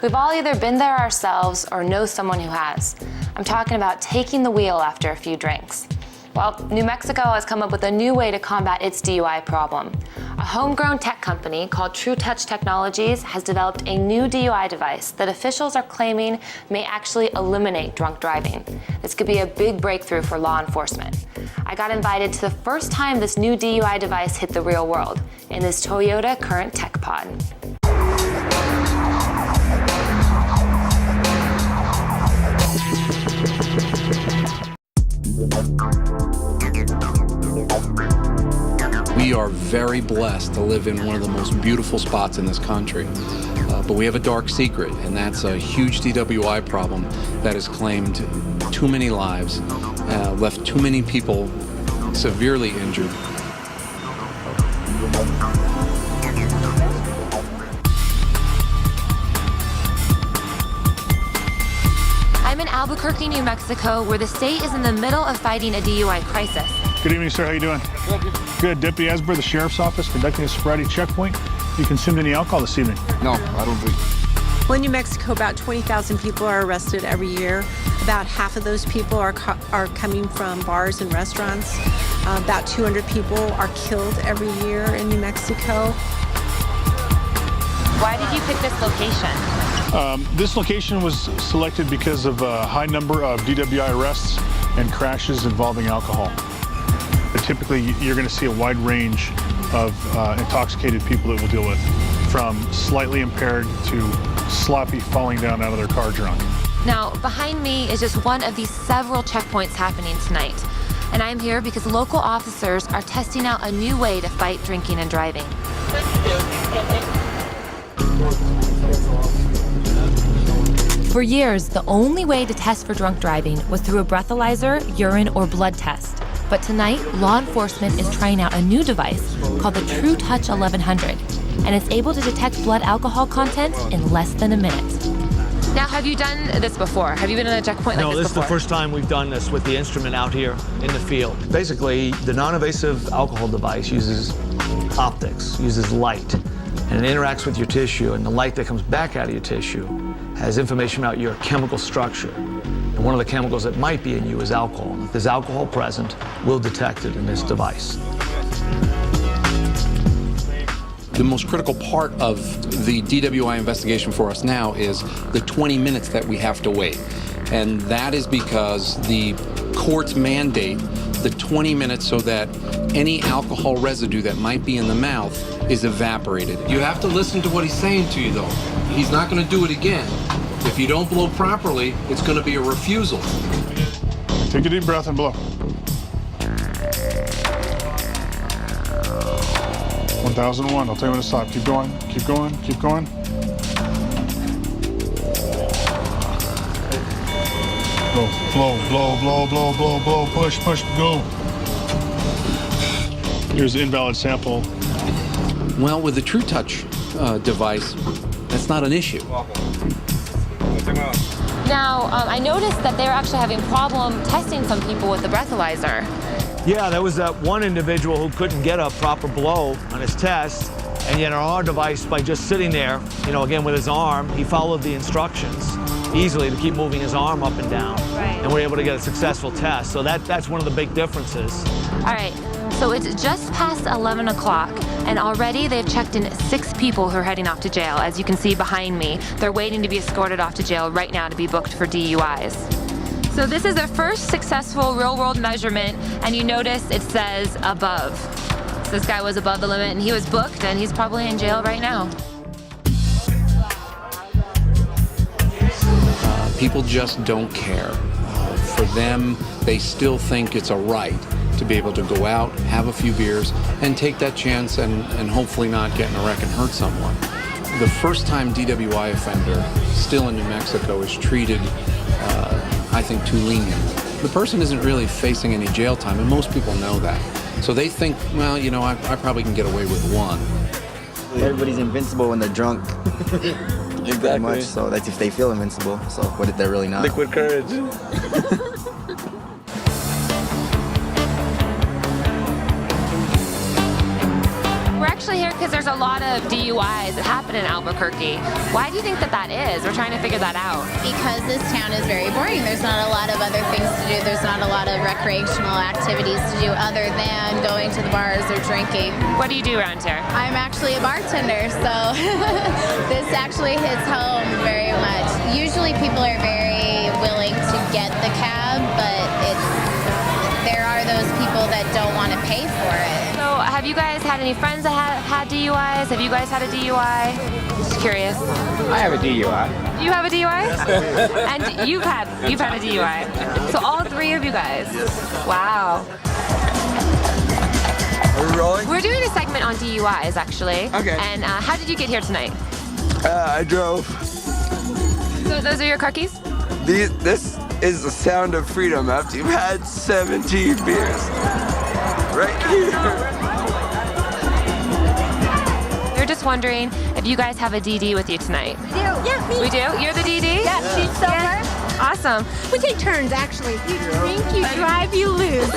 We've all either been there ourselves or know someone who has. I'm talking about taking the wheel after a few drinks. Well, New Mexico has come up with a new way to combat its DUI problem. A homegrown tech company called TrueTouch Technologies has developed a new DUI device that officials are claiming may actually eliminate drunk driving. This could be a big breakthrough for law enforcement. I got invited to the first time this new DUI device hit the real world, in this Toyota Current Tech Pod. We are very blessed to live in one of the most beautiful spots in this country. But we have a dark secret, and that's a huge DWI problem that has claimed too many lives, left too many people severely injured. I'm in Albuquerque, New Mexico, where the state is in the middle of fighting a DUI crisis. Good evening, sir. How you doing? Good. Deputy Asbury, the Sheriff's Office, conducting a sobriety checkpoint. You consumed any alcohol this evening? No, I don't drink. Well, in New Mexico, about 20,000 people are arrested every year. About half of those people are coming from bars and restaurants. About 200 people are killed every year in New Mexico. Why did you pick this location? This location was selected because of a high number of DWI arrests and crashes involving alcohol. But typically, you're going to see a wide range of intoxicated people that we'll deal with, from slightly impaired to sloppy falling down out of their car drunk. Now, behind me is just one of these several checkpoints happening tonight. And I'm here because local officers are testing out a new way to fight drinking and driving. For years, the only way to test for drunk driving was through a breathalyzer, urine, or blood test. But tonight, law enforcement is trying out a new device called the TrueTouch 1100, and it's able to detect blood alcohol content in less than a minute. Now, have you done this before? Have you been in a checkpoint like this before? No, this is the first time we've done this with the instrument out here in the field. Basically, the non-invasive alcohol device uses optics, uses light, and it interacts with your tissue, and the light that comes back out of your tissue has information about your chemical structure. And one of the chemicals that might be in you is alcohol. If there's alcohol present, we'll detect it in this device. The most critical part of the DWI investigation for us now is the 20 minutes that we have to wait. And that is because the courts mandate the 20 minutes so that any alcohol residue that might be in the mouth is evaporated. You have to listen to what he's saying to you, though. He's not going to do it again. If you don't blow properly, it's going to be a refusal. Take a deep breath and blow. 1001. I'll tell you when to stop. Keep going. Keep going. Keep going. Blow, blow, blow, blow, blow, blow, blow. Push, push, go. Here's the invalid sample. Well, with the TrueTouch device, that's not an issue. Now, I noticed that they're actually having problem testing some people with the breathalyzer. Yeah, there was that one individual who couldn't get a proper blow on his test, and yet on our device, by just sitting there, you know, again with his arm, he followed the instructions easily to keep moving his arm up and down. Right. And we're able to get a successful test. So that's one of the big differences. All right, so it's just past 11 o'clock, and already they've checked in 6 people who are heading off to jail. As you can see behind me, they're waiting to be escorted off to jail right now to be booked for DUIs. So this is their first successful real-world measurement, and you notice it says above. So this guy was above the limit, and he was booked, and he's probably in jail right now. People just don't care. For them, they still think it's a right to be able to go out, have a few beers, and take that chance and hopefully not get in a wreck and hurt someone. The first-time DWI offender, still in New Mexico, is treated, I think, too lenient. The person isn't really facing any jail time, and most people know that. So they think, well, you know, I probably can get away with one. Everybody's invincible when they're drunk. Exactly. Pretty much, so that's if they feel invincible. So what if they're really not? Liquid courage. actually here because there's a lot of DUIs that happen in Albuquerque. Why do you think that that is? We're trying to figure that out. Because this town is very boring. There's not a lot of other things to do. There's not a lot of recreational activities to do other than going to the bars or drinking. What do you do around here? I'm actually a bartender, so this actually hits home very much. Usually people are very willing to get the cab, but there are those people that don't want to pay for it. So have you guys had any friends that have had DUIs? Have you guys had a DUI? Just curious. I have a DUI. You have a DUI? And you've had a DUI. So all three of you guys. Wow. Are we rolling? We're doing a segment on DUIs actually. Okay. And how did you get here tonight? I drove. So those are your car keys? This is the sound of freedom after you've had 17 beers. Right here. We're just wondering if you guys have a DD with you tonight. We do. Yeah, me. We do? You're the DD? Yeah, she's sober. Yeah. Awesome. We take turns, actually. You drink, you drive, you lose.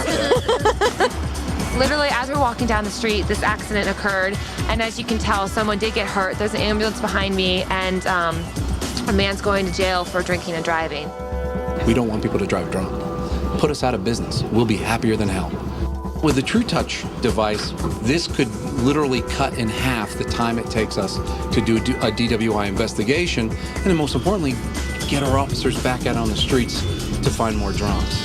Literally, as we're walking down the street, this accident occurred, and as you can tell, someone did get hurt. There's an ambulance behind me, and a man's going to jail for drinking and driving. We don't want people to drive drunk. Put us out of business. We'll be happier than hell. With the TrueTouch device, this could literally cut in half the time it takes us to do a DWI investigation, and then most importantly, get our officers back out on the streets to find more drunks.